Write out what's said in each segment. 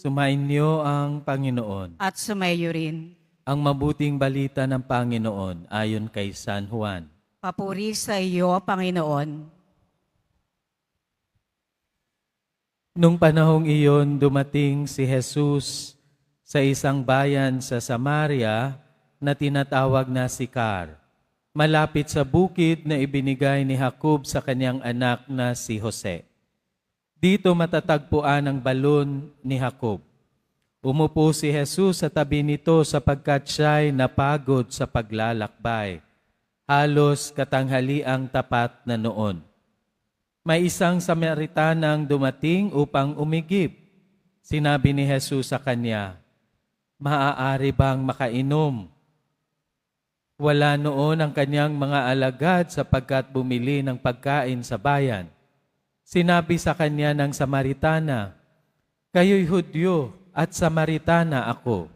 Sumainyo ang Panginoon. At sumayo rin. Ang mabuting balita ng Panginoon ayon kay San Juan. Papuri sa iyo, Panginoon. Nung panahong iyon, dumating si Jesus sa isang bayan sa Samaria na tinatawag na Sicar, malapit sa bukid na ibinigay ni Jacob sa kanyang anak na si Jose. Dito matatagpuan ang balon ni Jacob. Umupo si Jesus sa tabi nito sapagkat siya'y napagod sa paglalakbay. Halos katanghaliang tapat na noon. May isang Samaritanang dumating upang umigib. Sinabi ni Jesus sa kanya, "Maaari bang makainom?" Wala noon ang kanyang mga alagad sapagkat bumili ng pagkain sa bayan. Sinabi sa kanya ng Samaritana, "Kayo'y Hudyo at Samaritana ako.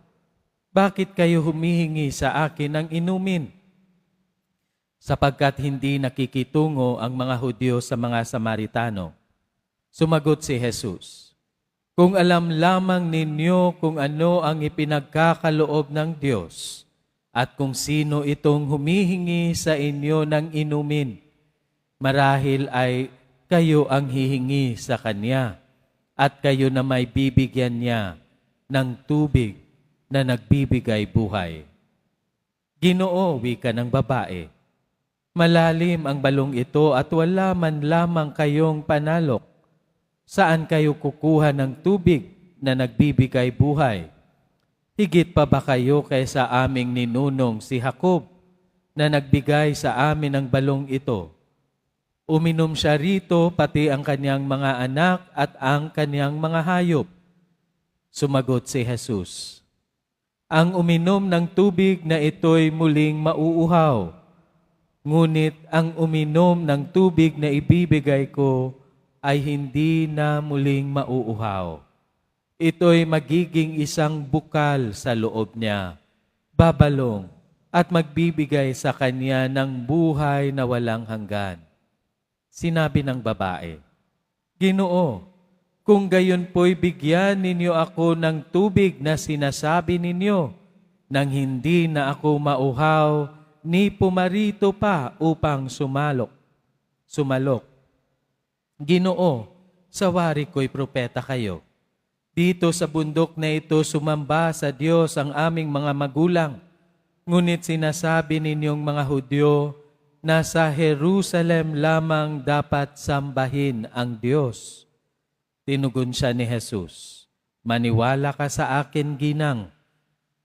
Bakit kayo humihingi sa akin ng inumin?" Sapagkat hindi nakikitungo ang mga Hudyo sa mga Samaritano. Sumagot si Jesus, "Kung alam lamang ninyo kung ano ang ipinagkakaloob ng Diyos at kung sino itong humihingi sa inyo ng inumin, marahil ay kayo ang hihingi sa Kanya at kayo na may bibigyan Niya ng tubig na nagbibigay buhay." "Ginoo," wika ng babae, "malalim ang balong ito at wala man lamang kayong panalok. Saan kayo kukuha ng tubig na nagbibigay buhay? Higit pa ba kayo kaysa aming ninunong si Jacob na nagbigay sa amin ng balong ito? Uminom siya rito pati ang kanyang mga anak at ang kanyang mga hayop." Sumagot si Jesus, "Ang uminom ng tubig na ito'y muling mauuhaw. Ngunit ang uminom ng tubig na ibibigay ko ay hindi na muling mauuhaw. Ito'y magiging isang bukal sa loob niya, babalong, at magbibigay sa kanya ng buhay na walang hanggan." Sinabi ng babae, "Ginoo, kung gayon po'y bigyan ninyo ako ng tubig na sinasabi ninyo, nang hindi na ako mauhaw, ni pumarito pa upang sumalok. Ginoo, sa wari ko'y propeta kayo. Dito sa bundok na ito sumamba sa Diyos ang aming mga magulang. Ngunit sinasabi ninyong mga Hudyo, nasa Jerusalem lamang dapat sambahin ang Diyos." Tinugon siya ni Jesus, "Maniwala ka sa akin, ginang.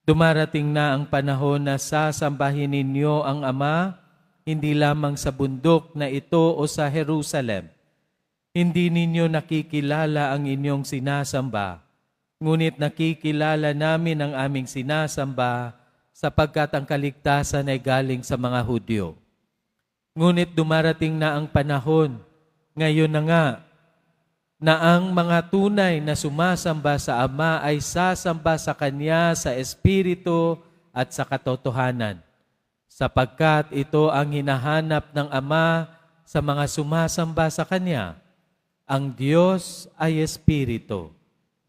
Dumarating na ang panahon na sasambahin ninyo ang Ama, hindi lamang sa bundok na ito o sa Jerusalem. Hindi ninyo nakikilala ang inyong sinasamba, ngunit nakikilala namin ang aming sinasamba sapagkat ang kaligtasan ay galing sa mga Hudyo. Ngunit dumarating na ang panahon, ngayon na nga, na ang mga tunay na sumasamba sa Ama ay sasamba sa Kanya sa Espiritu at sa katotohanan, sapagkat ito ang hinahanap ng Ama sa mga sumasamba sa Kanya. Ang Diyos ay Espiritu,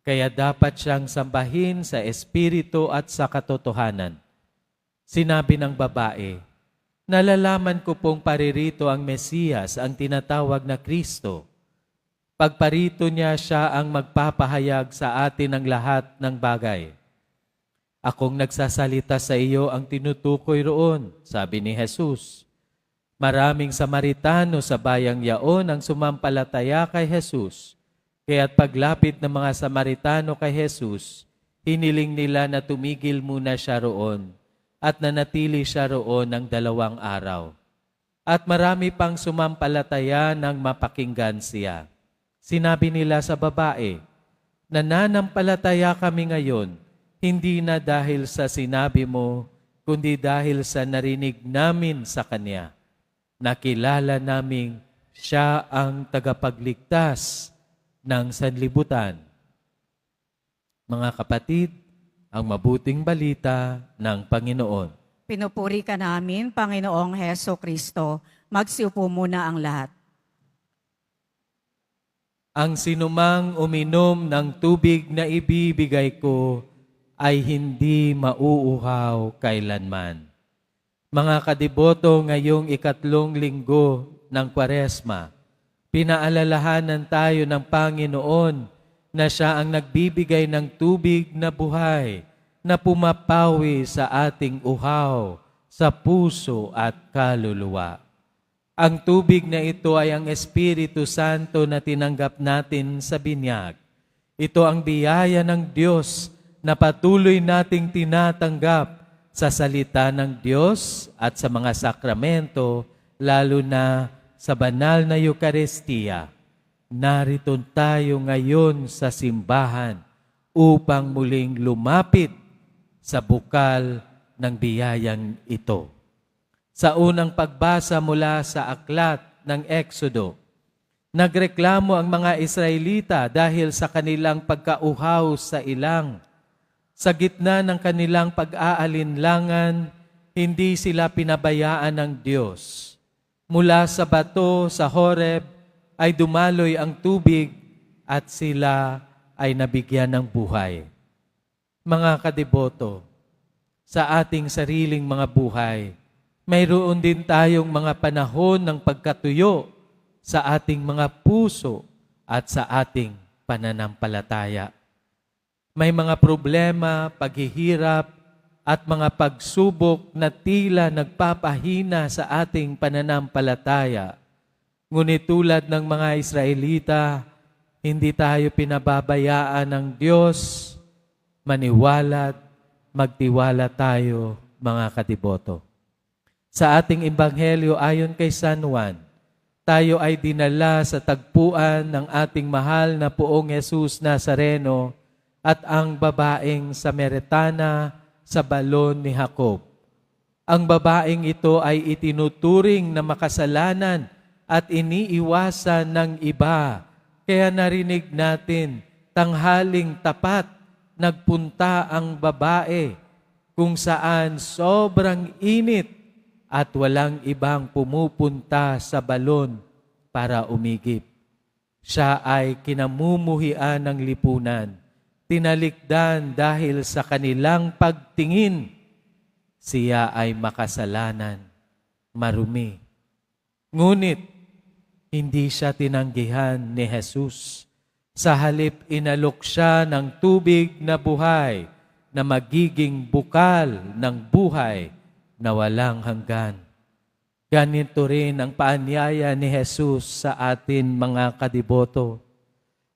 kaya dapat siyang sambahin sa Espiritu at sa katotohanan. Sinabi ng babae, nalalaman ko pong paririto ang Mesiyas, ang tinatawag na Kristo. Pagparito niya, siya ang magpapahayag sa atin ng lahat ng bagay. Akong nagsasalita sa iyo ang tinutukoy roon, sabi ni Jesus. Maraming Samaritano sa bayang yaon ang sumampalataya kay Jesus. Kaya't paglapit ng mga Samaritano kay Jesus, hiniling nila na tumigil muna siya roon at nanatili siya roon ng 2 araw. At marami pang sumampalataya nang mapakinggan siya. Sinabi nila sa babae, nananampalataya kami ngayon, hindi na dahil sa sinabi mo, kundi dahil sa narinig namin sa Kanya. Nakilala naming siya ang tagapagligtas ng sanlibutan. Mga kapatid, ang mabuting balita ng Panginoon. Pinupuri ka namin, Panginoong Heso Kristo. Magsiupo muna ang lahat. Ang sinumang uminom ng tubig na ibibigay ko ay hindi mauuhaw kailanman. Mga kadiboto, ngayong 3 linggo ng Kwaresma, pinaalalahanan tayo ng Panginoon na siya ang nagbibigay ng tubig na buhay na pumapawi sa ating uhaw, sa puso at kaluluwa. Ang tubig na ito ay ang Espiritu Santo na tinanggap natin sa binyag. Ito ang biyaya ng Diyos na patuloy nating tinatanggap sa salita ng Diyos at sa mga sakramento, lalo na sa banal na Eucharistia. Narito tayo ngayon sa simbahan upang muling lumapit sa bukal ng biyayang ito. Sa unang pagbasa mula sa aklat ng Exodo, nagreklamo ang mga Israelita dahil sa kanilang pagkauhaw sa ilang. Sa gitna ng kanilang pag-aalinlangan, hindi sila pinabayaan ng Diyos. Mula sa bato sa Horeb ay dumaloy ang tubig at sila ay nabigyan ng buhay. Mga kadiboto, sa ating sariling mga buhay, mayroon din tayong mga panahon ng pagkatuyo sa ating mga puso at sa ating pananampalataya. May mga problema, paghihirap, at mga pagsubok na tila nagpapahina sa ating pananampalataya. Ngunit tulad ng mga Israelita, hindi tayo pinababayaan ng Diyos. Maniwala't magtiwala tayo, mga kadiboto. Sa ating Ebanghelyo ayon kay San Juan, tayo ay dinala sa tagpuan ng ating mahal na Poong Jesus Nazareno at ang babaeng Samaritana sa balon ni Jacob. Ang babaeng ito ay itinuturing na makasalanan at iniiwasan ng iba. Kaya narinig natin, tanghaling tapat, nagpunta ang babae kung saan sobrang init at walang ibang pumupunta sa balon para umigip. Siya ay kinamumuhian ng lipunan, tinalikdan dahil sa kanilang pagtingin. Siya ay makasalanan, marumi. Ngunit, hindi siya tinanggihan ni Jesus. Sa halip, inalok siya ng tubig na buhay na magiging bukal ng buhay na walang hanggan. Ganito rin ang paanyaya ni Jesus sa atin, mga kadiboto.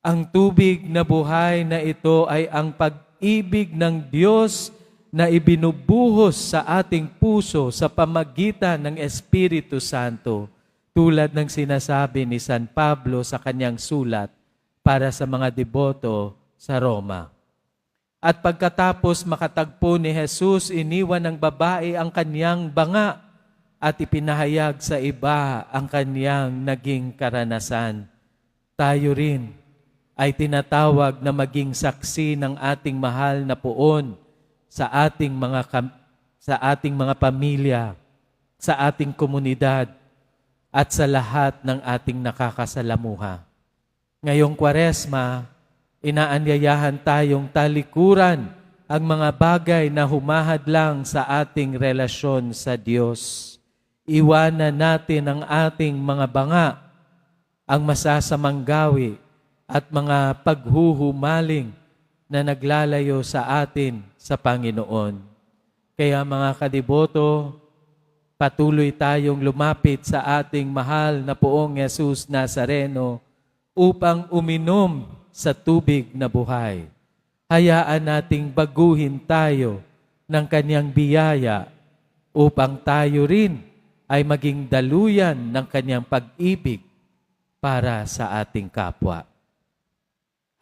Ang tubig na buhay na ito ay ang pag-ibig ng Diyos na ibinubuhos sa ating puso sa pamagitan ng Espiritu Santo, tulad ng sinasabi ni San Pablo sa kanyang sulat para sa mga deboto sa Roma. At pagkatapos makatagpo ni Jesus, iniwan ng babae ang kanyang banga at ipinahayag sa iba ang kanyang naging karanasan. Tayo rin ay tinatawag na maging saksi ng ating mahal na Poon sa ating mga pamilya, sa ating komunidad, at sa lahat ng ating nakakasalamuha. Ngayong Kwaresma, inaanyayahan tayong talikuran ang mga bagay na humahadlang sa ating relasyon sa Diyos. Iwanan natin ang ating mga banga, ang masasamang gawi at mga paghuhumaling na naglalayo sa atin sa Panginoon. Kaya mga kadiboto, patuloy tayong lumapit sa ating mahal na Poong Jesus Nazareno upang uminom sa tubig na buhay. Hayaan nating baguhin tayo ng kanyang biyaya upang tayo rin ay maging daluyan ng kanyang pag-ibig para sa ating kapwa.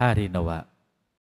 Hari nawa.